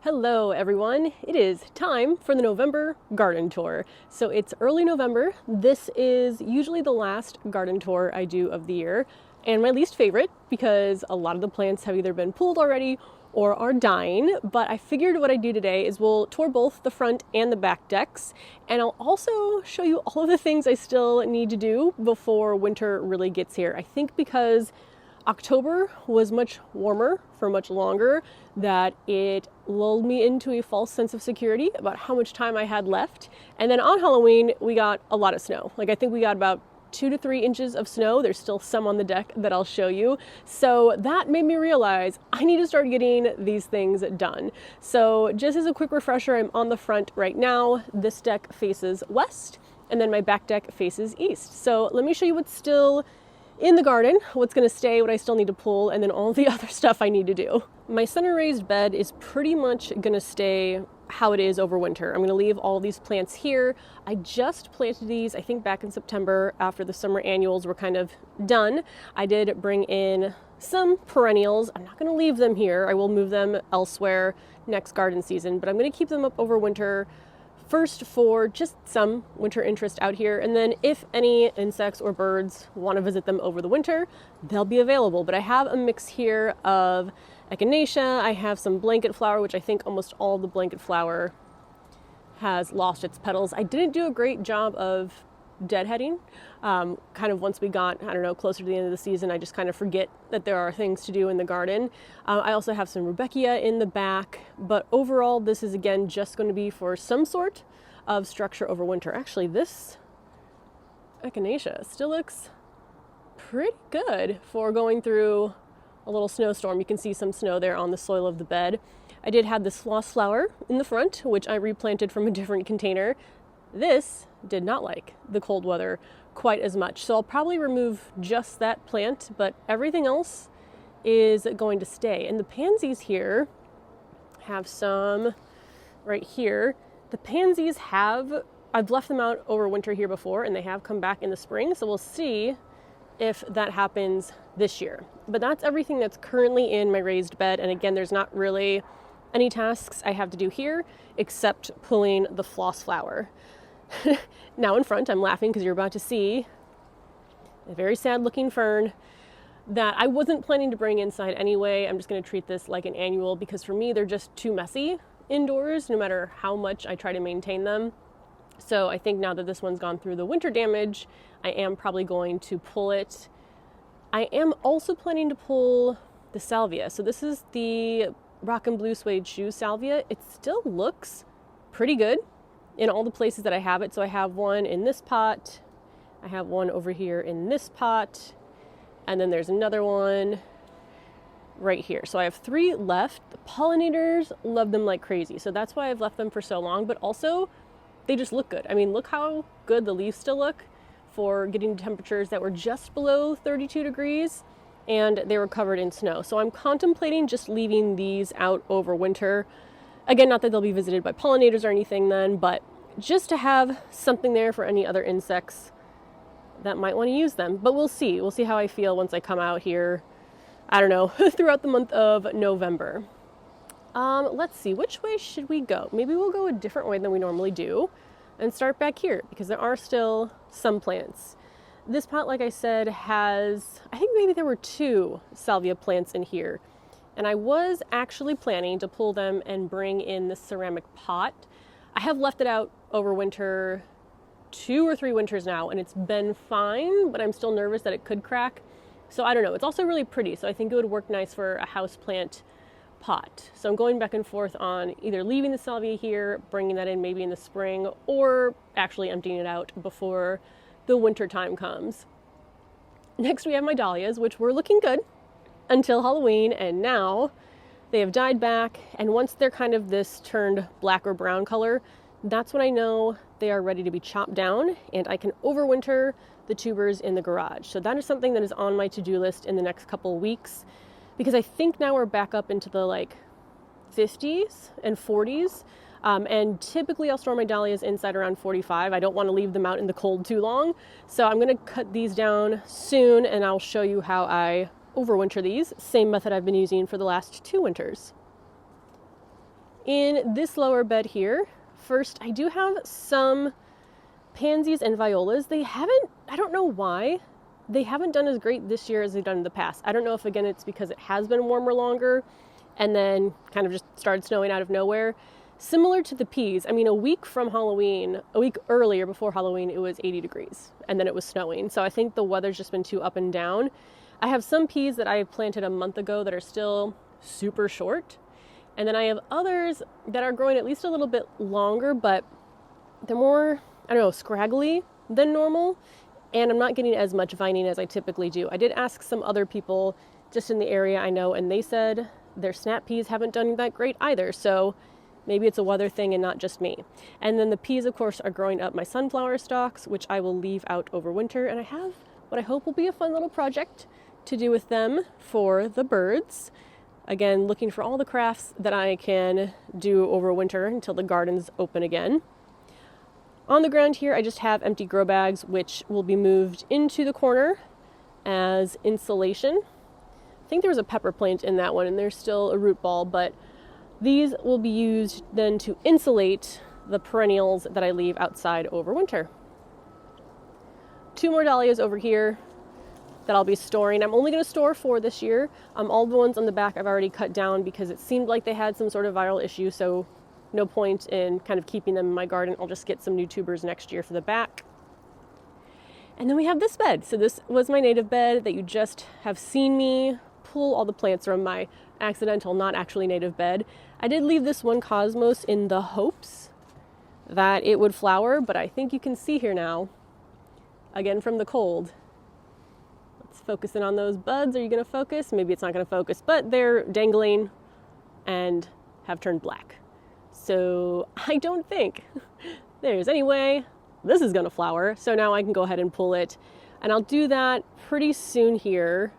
Hello everyone, it is time for the November garden tour. So it's early November. This is usually the last garden tour I do of the year and my least favorite because a lot of the plants have either been pulled already or are dying. But I figured what I'd do today is we'll tour both the front and the back decks, and I'll also show you all of the things I still need to do before winter really gets here. I think because October was much warmer for much longer, that it lulled me into a false sense of security about how much time I had left. And then on Halloween, we got a lot of snow. I think we got about 2 to 3 inches of snow. There's still some on the deck that I'll show you. So that made me realize I need to start getting these things done. So just as a quick refresher, I'm on the front right now. This deck faces west, and then my back deck faces east. So let me show you what's still in the garden, what's going to stay, what I still need to pull, and then all the other stuff I need to do. My center raised bed is pretty much going to stay how it is over winter. I'm going to leave all these plants here. I just planted these, I think, back in September after the summer annuals were kind of done. I did bring in some perennials. I'm not going to leave them here. I will move them elsewhere next garden season, but I'm going to keep them up over winter. First for just some winter interest out here, and then if any insects or birds want to visit them over the winter, they'll be available. But I have a mix here of echinacea. I have some blanket flower, which I think almost all the blanket flower has lost its petals. I didn't do a great job of deadheading. Kind of once we got, closer to the end of the season, I just kind of forget that there are things to do in the garden. I also have some rudbeckia in the back, but overall this is again just going to be for some sort of structure over winter. Actually, this echinacea still looks pretty good for going through a little snowstorm. You can see some snow there on the soil of the bed. I did have this floss flower in the front, which I replanted from a different container. This did not like the cold weather quite as much, so I'll probably remove just that plant, but everything else is going to stay. And the pansies here have some right here. The pansies I've left them out over winter here before, and they have come back in the spring, so we'll see if that happens this year. But that's everything that's currently in my raised bed, and again, there's not really any tasks I have to do here except pulling the floss flower. Now in front, I'm laughing because you're about to see a very sad looking fern that I wasn't planning to bring inside anyway. I'm just going to treat this like an annual because for me, they're just too messy indoors, no matter how much I try to maintain them. So I think now that this one's gone through the winter damage, I am probably going to pull it. I am also planning to pull the salvia. So this is the rock and blue suede shoe salvia. It still looks pretty good in all the places that I have it. So I have one in this pot, I have one over here in this pot, and then there's another one right here. So I have 3 left. The pollinators love them like crazy, so that's why I've left them for so long, but also they just look good. I mean, look how good the leaves still look for getting temperatures that were just below 32 degrees, and they were covered in snow. So I'm contemplating just leaving these out over winter. Again, not that they'll be visited by pollinators or anything then, but just to have something there for any other insects that might want to use them. But we'll see. We'll see how I feel once I come out here, throughout the month of November. Let's see, which way should we go? Maybe we'll go a different way than we normally do and start back here because there are still some plants. This pot, like I said, I think maybe there were 2 salvia plants in here. And I was actually planning to pull them and bring in the ceramic pot. I have left it out over winter 2 or 3 winters now, and it's been fine, but I'm still nervous that it could crack. So I don't know. It's also really pretty, so I think it would work nice for a houseplant pot. So I'm going back and forth on either leaving the salvia here, bringing that in maybe in the spring, or actually emptying it out before the winter time comes. Next we have my dahlias, which were looking good until Halloween, and now they have died back, and once they're kind of this turned black or brown color, that's when I know they are ready to be chopped down and I can overwinter the tubers in the garage. So that is something that is on my to-do list in the next couple of weeks, because I think now we're back up into the 50s and 40s, and typically I'll store my dahlias inside around 45. I don't want to leave them out in the cold too long, so I'm going to cut these down soon and I'll show you how I overwinter these. Same method I've been using for the last 2 winters. In this lower bed here, first I do have some pansies and violas. I don't know why, they haven't done as great this year as they've done in the past. I don't know if, again, it's because it has been warmer longer and then kind of just started snowing out of nowhere. Similar to the peas, I mean, a week earlier before Halloween, it was 80 degrees and then it was snowing. So I think the weather's just been too up and down. I have some peas that I planted a month ago that are still super short. And then I have others that are growing at least a little bit longer, but they're more, I don't know, scraggly than normal. And I'm not getting as much vining as I typically do. I did ask some other people just in the area I know, and they said their snap peas haven't done that great either. So maybe it's a weather thing and not just me. And then the peas, of course, are growing up my sunflower stalks, which I will leave out over winter. And I have what I hope will be a fun little project to do with them for the birds. Again, looking for all the crafts that I can do over winter until the garden's open again. On the ground here, I just have empty grow bags, which will be moved into the corner as insulation. I think there was a pepper plant in that one, and there's still a root ball, but these will be used then to insulate the perennials that I leave outside over winter. 2 more dahlias over here that I'll be storing. I'm only going to store 4 this year. All the ones on the back I've already cut down because it seemed like they had some sort of viral issue, so no point in kind of keeping them in my garden. I'll just get some new tubers next year for the back. And then we have this bed. So this was my native bed that you just have seen me pull all the plants from my accidental, not actually native bed. I did leave this one cosmos in the hopes that it would flower, but I think you can see here now, again from the cold. Let's focus in on those buds. Are you going to focus? Maybe it's not going to focus, but they're dangling and have turned black. So I don't think there's any way this is going to flower. So now I can go ahead and pull it, and I'll do that pretty soon here.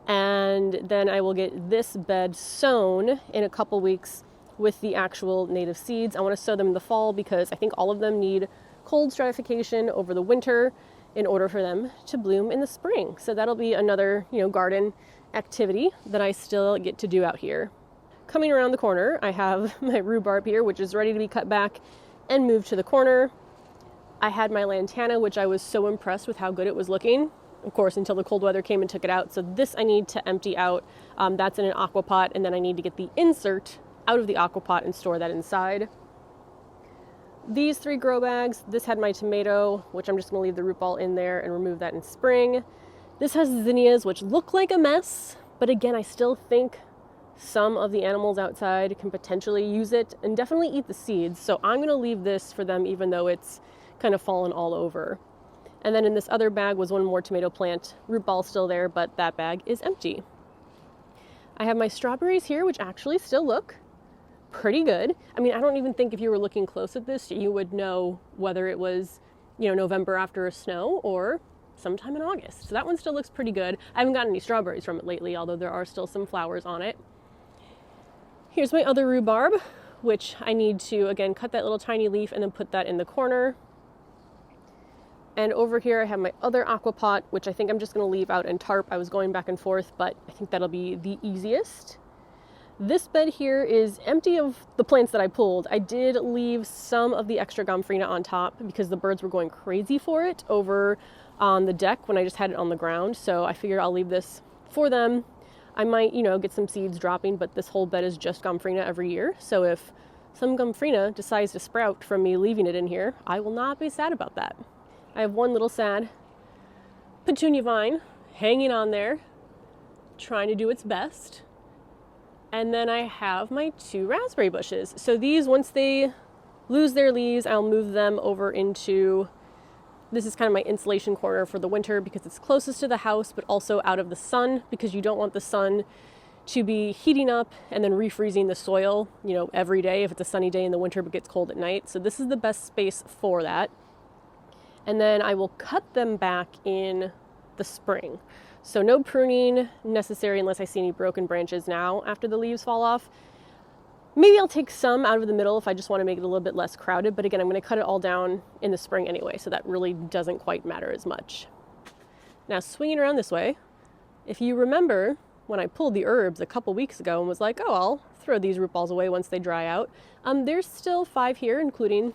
And then I will get this bed sown in a couple weeks with the actual native seeds. I want to sow them in the fall because I think all of them need cold stratification over the winter in order for them to bloom in the spring. So that'll be another, garden activity that I still get to do out here. Coming around the corner, I have my rhubarb here, which is ready to be cut back and moved to the corner. I had my lantana, which I was so impressed with how good it was looking, of course, until the cold weather came and took it out. So this I need to empty out. That's in an aqua pot, and then I need to get the insert out of the aqua pot and store that inside. These 3 grow bags, this had my tomato, which I'm just going to leave the root ball in there and remove that in spring. This has zinnias, which look like a mess, but again, I still think some of the animals outside can potentially use it and definitely eat the seeds. So I'm going to leave this for them even though it's kind of fallen all over. And then in this other bag was one more tomato plant. Root ball still there, but that bag is empty. I have my strawberries here, which actually still look pretty good. I mean, I don't even think if you were looking close at this, you would know whether it was, November after a snow or sometime in August. So that one still looks pretty good. I haven't gotten any strawberries from it lately, although there are still some flowers on it. Here's my other rhubarb, which I need to, again, cut that little tiny leaf and then put that in the corner. And over here I have my other aqua pot, which I think I'm just going to leave out in tarp. I was going back and forth, but I think that'll be the easiest. This bed here is empty of the plants that I pulled. I did leave some of the extra gomphrena on top because the birds were going crazy for it over on the deck when I just had it on the ground. So I figured I'll leave this for them. I might, get some seeds dropping, but this whole bed is just gomphrena every year. So if some gomphrena decides to sprout from me leaving it in here, I will not be sad about that. I have one little sad petunia vine hanging on there, trying to do its best. And then I have my 2 raspberry bushes. So these, once they lose their leaves, I'll move them over into, this is kind of my insulation corner for the winter because it's closest to the house, but also out of the sun because you don't want the sun to be heating up and then refreezing the soil, every day if it's a sunny day in the winter but gets cold at night. So this is the best space for that. And then I will cut them back in the spring. So no pruning necessary unless I see any broken branches now after the leaves fall off. Maybe I'll take some out of the middle if I just want to make it a little bit less crowded. But again, I'm going to cut it all down in the spring anyway, so that really doesn't quite matter as much. Now, swinging around this way, if you remember when I pulled the herbs a couple weeks ago and was like, oh, I'll throw these root balls away once they dry out. There's still 5 here, including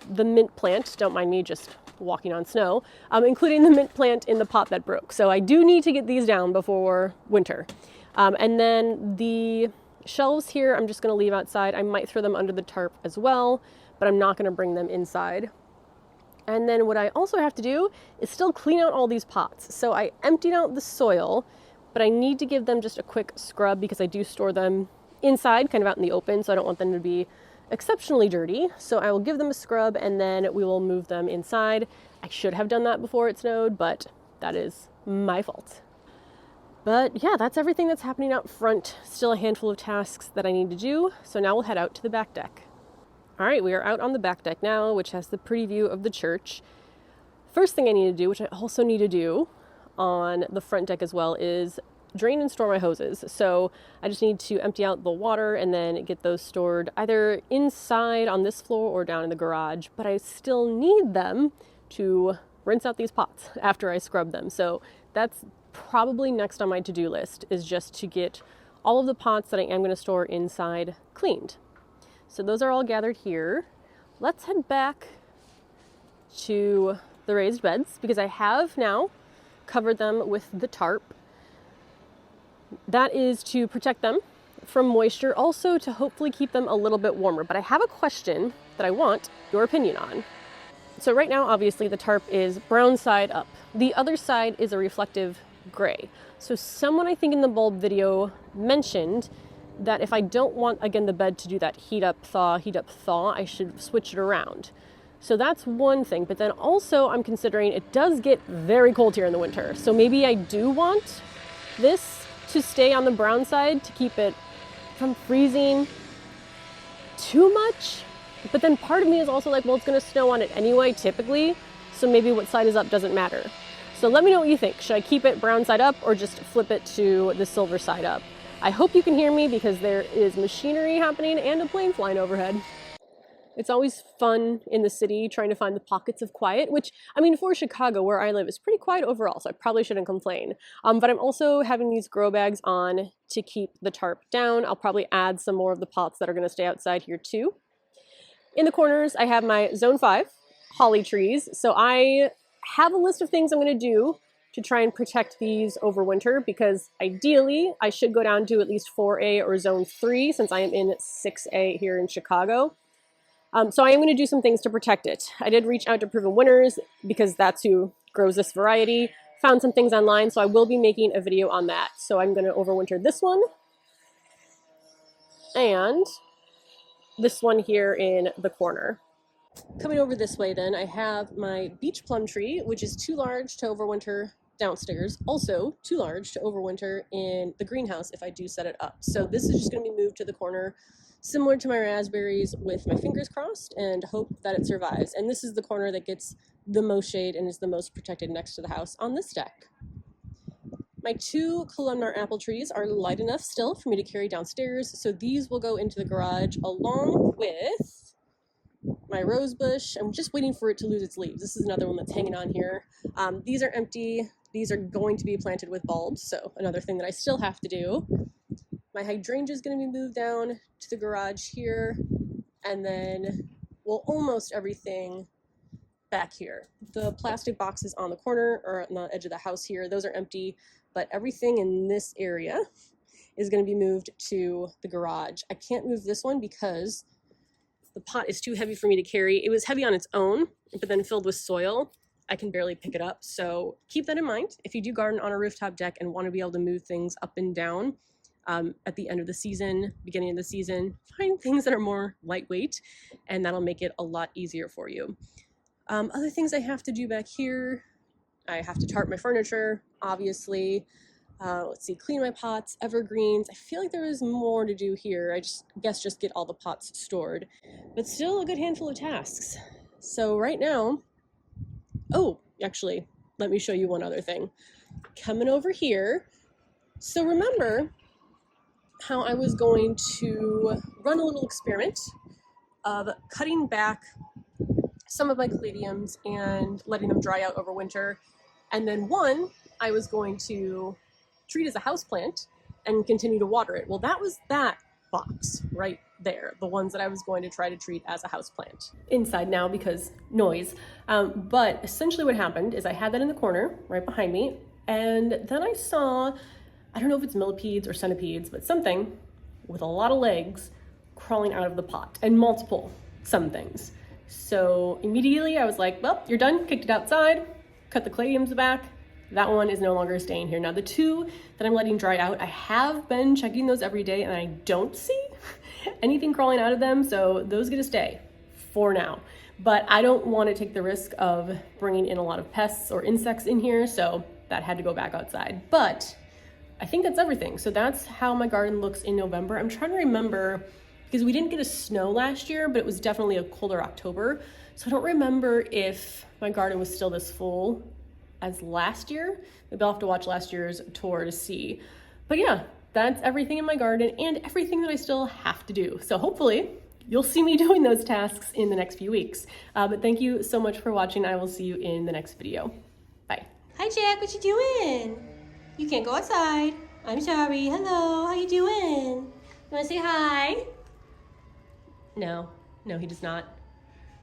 the mint plant. Don't mind me just walking on snow, including the mint plant in the pot that broke. So I do need to get these down before winter. And then the shelves here, I'm just going to leave outside. I might throw them under the tarp as well, but I'm not going to bring them inside. And then what I also have to do is still clean out all these pots. So I emptied out the soil, but I need to give them just a quick scrub because I do store them inside, kind of out in the open, so I don't want them to be exceptionally dirty. So I will give them a scrub and then we will move them inside. I should have done that before it snowed, but that is my fault. But yeah, that's everything that's happening out front. Still a handful of tasks that I need to do. So now we'll head out to the back deck. All right, we are out on the back deck now, which has the pretty view of the church. First thing I need to do, which I also need to do on the front deck as well, is drain and store my hoses. So I just need to empty out the water and then get those stored either inside on this floor or down in the garage. But I still need them to rinse out these pots after I scrub them. So that's probably next on my to-do list, is just to get all of the pots that I am going to store inside cleaned. So those are all gathered here. Let's head back to the raised beds because I have now covered them with the tarp. That is to protect them from moisture, also to hopefully keep them a little bit warmer. But I have a question that I want your opinion on. So right now, obviously, the tarp is brown side up. The other side is a reflective gray. So someone, I think in the bulb video, mentioned that if I don't want, again, the bed to do that heat up, thaw, I should switch it around. So that's one thing. But then also I'm considering it does get very cold here in the winter. So maybe I do want this to stay on the brown side to keep it from freezing too much. But then part of me is also like, well, it's going to snow on it anyway, typically. So maybe what side is up doesn't matter. So let me know what you think. Should I keep it brown side up or just flip it to the silver side up? I hope you can hear me because there is machinery happening and a plane flying overhead. It's always fun in the city trying to find the pockets of quiet, which, I mean, for Chicago, where I live, is pretty quiet overall, so I probably shouldn't complain. But I'm also having these grow bags on to keep the tarp down. I'll probably add some more of the pots that are going to stay outside here too. In the corners, I have my Zone 5 holly trees. So I have a list of things I'm going to do to try and protect these over winter, because ideally I should go down to at least 4A or Zone 3 since I am in 6A here in Chicago. So I am going to do some things to protect it. I did reach out to Proven Winners because that's who grows this variety. Found some things online, so I will be making a video on that. So I'm going to overwinter this one and this one here in the corner. Coming over this way then, I have my beach plum tree, which is too large to overwinter downstairs, also too large to overwinter in the greenhouse if I do set it up. So this is just going to be moved to the corner, similar to my raspberries, with my fingers crossed and hope that it survives. And this is the corner that gets the most shade and is the most protected next to the house on this deck. My 2 columnar apple trees are light enough still for me to carry downstairs, so these will go into the garage along with my rose bush. I'm just waiting for it to lose its leaves. This is another one that's hanging on here. These are empty. These are going to be planted with bulbs, so another thing that I still have to do. My hydrangea is going to be moved down to the garage here, and then, well, almost everything back here. The plastic boxes on the corner or on the edge of the house here, those are empty, but everything in this area is going to be moved to the garage. I can't move this one because the pot is too heavy for me to carry. It was heavy on its own, but then filled with soil, I can barely pick it up. So keep that in mind. If you do garden on a rooftop deck and want to be able to move things up and down at the end of the season, beginning of the season, find things that are more lightweight, and that'll make it a lot easier for you. Other things I have to do back here, I have to tarp my furniture, obviously. Let's see, clean my pots, evergreens. I feel like there is more to do here. I guess just get all the pots stored, but still a good handful of tasks. So right now, oh, actually, let me show you one other thing. Coming over here. So remember how I was going to run a little experiment of cutting back some of my caladiums and letting them dry out over winter. And then one, I was going to treat as a houseplant and continue to water it. Well, that was that. box right there, the ones that I was going to try to treat as a houseplant. Inside now because noise. But essentially what happened is I had that in the corner right behind me, and then I saw, I don't know if it's millipedes or centipedes, but something with a lot of legs crawling out of the pot, and multiple some things. So immediately I was like, well, you're done, kicked it outside, cut the cladiums back. That one is no longer staying here. Now the two that I'm letting dry out, I have been checking those every day and I don't see anything crawling out of them. So those get to stay for now. But I don't want to take the risk of bringing in a lot of pests or insects in here. So that had to go back outside. But I think that's everything. So that's how my garden looks in November. I'm trying to remember, because we didn't get a snow last year, but it was definitely a colder October. So I don't remember if my garden was still this full as last year. Maybe I'll have to watch last year's tour to see. But yeah, that's everything in my garden and everything that I still have to do. So hopefully you'll see me doing those tasks in the next few weeks. But thank you so much for watching. I will see you in the next video. Bye. Hi Jack, what you doing? You can't go outside. I'm sorry. Hello, how you doing? You wanna say hi? No, he does not.